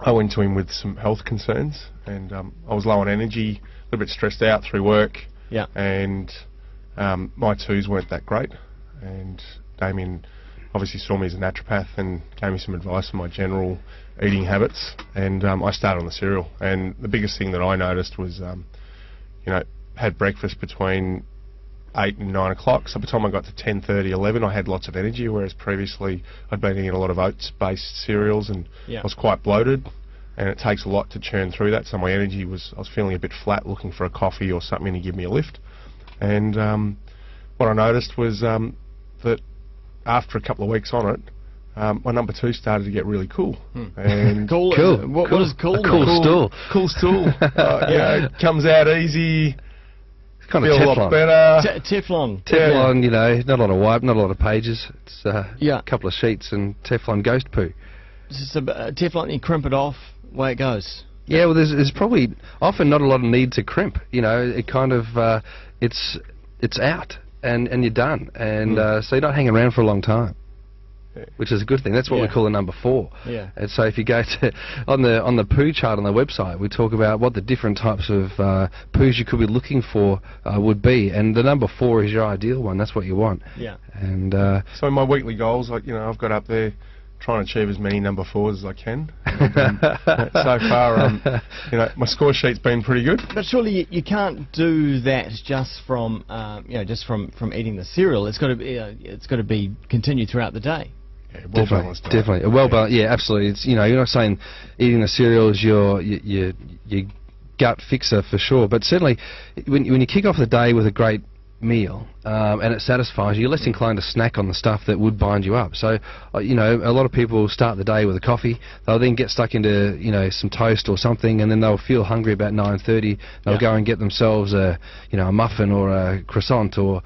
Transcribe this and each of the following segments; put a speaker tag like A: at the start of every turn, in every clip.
A: I went to him with some health concerns, and I was low on energy, a little bit stressed out through work, and my twos weren't that great, and Damien obviously saw me as a naturopath and gave me some advice on my general eating habits, and I started on the cereal. And the biggest thing that I noticed was, had breakfast between 8 and 9 o'clock, so by the time I got to 10:30, 11, I had lots of energy, whereas previously I'd been eating a lot of oats-based cereals, and I was quite bloated, and it takes a lot to churn through that, so my energy was, I was feeling a bit flat, looking for a coffee or something to give me a lift. And what I noticed was that after a couple of weeks on it, my number 2 started to get really cool. And
B: cool. What is cool?
C: A cool stool.
A: Cool stool. Comes out easy.
C: Kind of
A: feel
C: Teflon.
A: a lot better.
B: Teflon.
C: Teflon, not a lot of wipe, not a lot of pages. It's a couple of sheets and Teflon ghost poo.
B: Just a Teflon, you crimp it off, away it goes.
C: Yeah, well, there's probably often not a lot of need to crimp. It kind of it's out and you're done, and so you're not hanging around for a long time. Which is a good thing. That's what we call a number 4.
B: Yeah.
C: And so if you go to on the poo chart on the website, we talk about what the different types of poos you could be looking for would be, and the number 4 is your ideal one. That's what you want.
B: Yeah.
C: And
A: so my weekly goals, I've got up there trying to achieve as many number 4s as I can. And, so far, my score sheet's been pretty good.
B: But surely you can't do that just from from eating the cereal. It's got to be continued throughout the day.
A: Yeah, well balanced.
C: Definitely. Well balanced. Yeah, absolutely. It's you're not saying eating the cereal is your gut fixer for sure, but certainly when you kick off the day with a great meal and it satisfies you, you're less inclined to snack on the stuff that would bind you up. So a lot of people start the day with a coffee, they'll then get stuck into some toast or something, and then they'll feel hungry about 9:30. They'll go and get themselves a muffin or a croissant or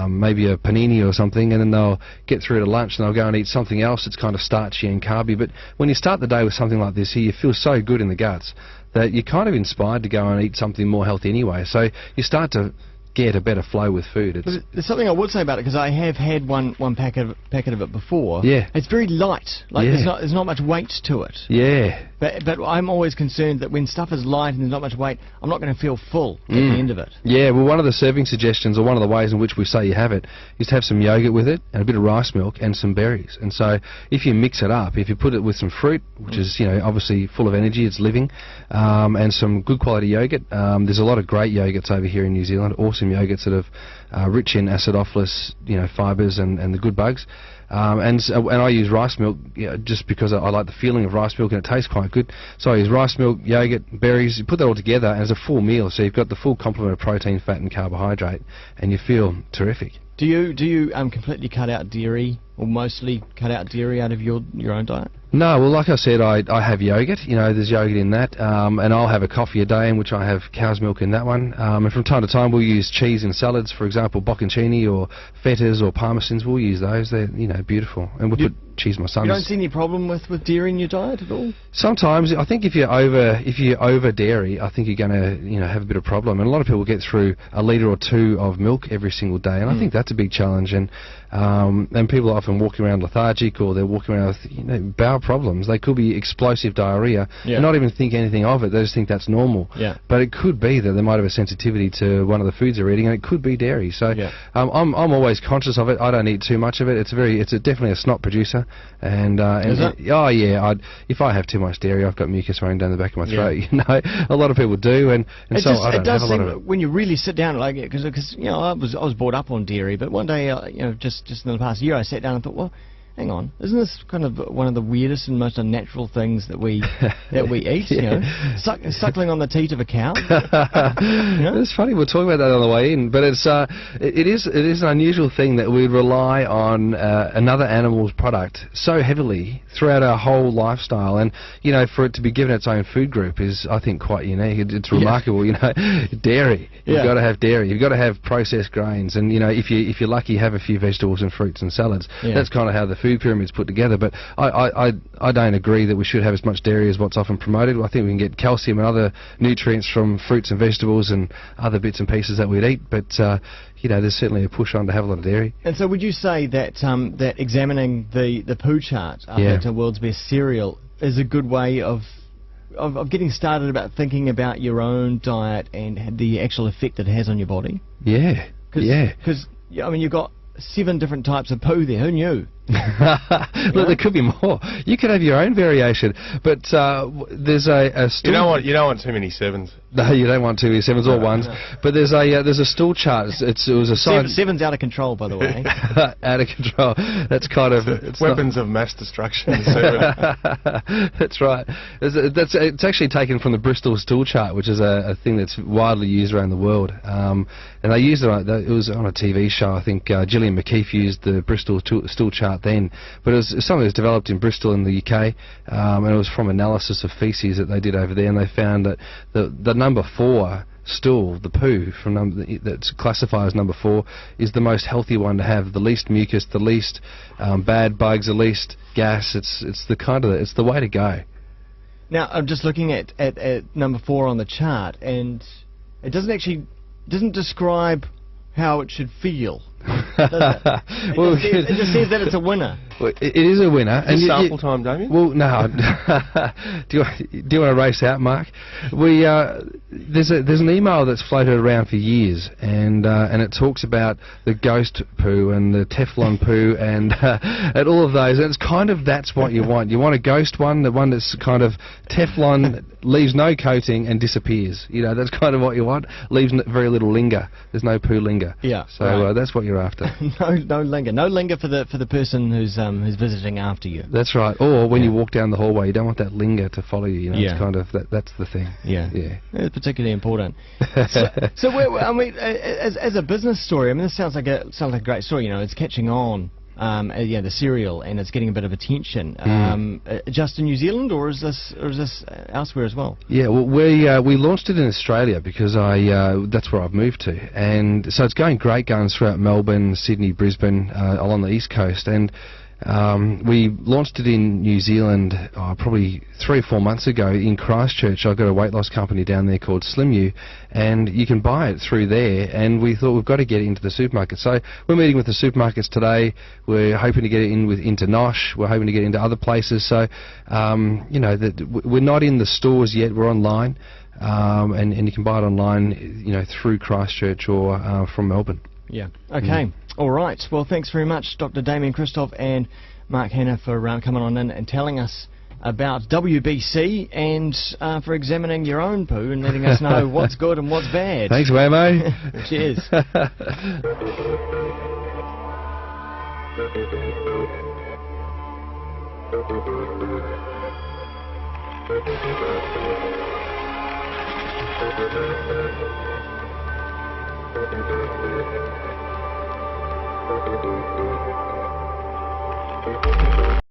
C: maybe a panini or something, and then they'll get through to lunch and they'll go and eat something else that's kind of starchy and carby. But when you start the day with something like this here, you feel so good in the guts that you're kind of inspired to go and eat something more healthy anyway. So you start to get a better flow with food.
B: There's something I would say about it, because I have had one packet of it before.
C: Yeah.
B: It's very light. There's not much weight to it.
C: Yeah.
B: But I'm always concerned that when stuff is light and there's not much weight, I'm not going to feel full at the end of it.
C: Yeah, well, one of the serving suggestions, or one of the ways in which we say you have it, is to have some yogurt with it, and a bit of rice milk, and some berries. And so if you mix it up, if you put it with some fruit, which is, obviously full of energy, it's living, and some good quality yogurt. There's a lot of great yogurts over here in New Zealand, awesome yogurts that are rich in acidophilus, fibres and the good bugs. And I use rice milk just because I like the feeling of rice milk, and it tastes quite good. So I use rice milk, yogurt, berries. You put that all together, and it's a full meal. So you've got the full complement of protein, fat, and carbohydrate, and you feel terrific.
B: Do you completely cut out dairy, or mostly cut out dairy out of your own diet?
C: No, well, like I said, I have yogurt. There's yogurt in that, and I'll have a coffee a day in which I have cow's milk in that one. And from time to time, we'll use cheese in salads, for example, bocconcini or fetas or parmesans. We'll use those. They're beautiful, and we'll put cheese. My son's.
B: You don't see any problem with dairy in your diet at all?
C: Sometimes I think if you're over dairy, I think you're going to have a bit of problem. And a lot of people get through a litre or 2 of milk every single day, and I think that's a big challenge. And people are often walking around lethargic, or they're walking around with bowel problems. They could be explosive diarrhea and not even think anything of it. They just think that's normal.
B: Yeah.
C: But it could be that they might have a sensitivity to one of the foods they're eating, and it could be dairy. So I'm always conscious of it. I don't eat too much of it. It's definitely a snot producer. If I have too much dairy, I've got mucus running down the back of my throat. A lot of people do, and so I don't have a lot of it.
B: When you really sit down, because I was brought up on dairy, but one day just in the past year, I sat down and thought, well, hang on, isn't this kind of one of the weirdest and most unnatural things that we eat? Suckling on the teat of a cow.
C: It's funny, we'll talk about that on the way in, but it is an unusual thing that we rely on another animal's product so heavily throughout our whole lifestyle, and for it to be given its own food group is, I think, quite unique. It's remarkable. Dairy. You've got to have dairy. You've got to have processed grains, and if you're lucky, have a few vegetables and fruits and salads. That's kind of how the food pyramid's put together. But I don't agree that we should have as much dairy as what's often promoted. I think we can get calcium and other nutrients from fruits and vegetables and other bits and pieces that we'd eat, but there's certainly a push on to have a lot of dairy.
B: And so would you say that that examining the poo chart up at World's Best Cereal is a good way of getting started about thinking about your own diet and the actual effect that it has on your body.
C: Yeah.
B: Because I mean, you've got 7 different types of poo there. Who knew?
C: Look, there could be more. You could have your own variation, but there's a stool.
A: You don't want too many 7s.
C: No, you don't want too many 7s or 1s. No. But there's a stool chart. It was a sign.
B: 7's out of control, by the way.
C: Out of control. That's kind of
A: weapons of mass destruction.
C: That's right. It's actually taken from the Bristol stool chart, which is a thing that's widely used around the world. And they used it. It was on a TV show. I think Gillian McKeith used the Bristol stool chart then, but it was something that was developed in Bristol in the UK, and it was from analysis of feces that they did over there, and they found that the number 4 stool, the poo that's classified as number 4, is the most healthy one to have. The least mucus, the least bad bugs, the least gas. It's the way to go.
B: Now I'm just looking at number 4 on the chart, and it doesn't describe how it should feel. It just says that it's a winner.
C: Well, it is a winner.
A: And sample time, Damien?
C: Well, no. do you want to race out, Mark? There's an email that's floated around for years, and it talks about the ghost poo and the Teflon poo and all of those. And it's kind of that's what you want. You want a ghost one, the one that's kind of Teflon, leaves no coating and disappears. You know, that's kind of what you want. Leaves very little linger. There's no poo linger.
B: Yeah.
C: So
B: right.
C: That's what you're after.
B: No linger. No linger for the person who's visiting after you.
C: That's right. Or when you walk down the hallway, you don't want that linger to follow you. You know,
B: yeah.
C: It's kind of that's the thing.
B: Yeah. It's particularly important. so I mean, as a business story, I mean, this sounds like a great story. You know, it's catching on. The cereal, and it's getting a bit of attention. Just in New Zealand, or is this elsewhere as well?
C: Yeah, well, we launched it in Australia because that's where I've moved to, and so it's going great, going throughout Melbourne, Sydney, Brisbane, along the east coast, and we launched it in New Zealand probably 3 or 4 months ago in Christchurch. I've got a weight loss company down there called SlimU, and you can buy it through there, and we thought we've got to get it into the supermarket. So we're meeting with the supermarkets today. We're hoping to get it into Nosh. We're hoping to get it into other places. So, we're not in the stores yet. We're online, and you can buy it online, through Christchurch or from Melbourne.
B: Yeah. Okay. All right. Well, thanks very much, Dr. Damien Christoph and Mark Hanna, for coming on in and telling us about WBC and for examining your own poo and letting us know what's good and what's bad.
C: Thanks, Wammo.
B: Cheers.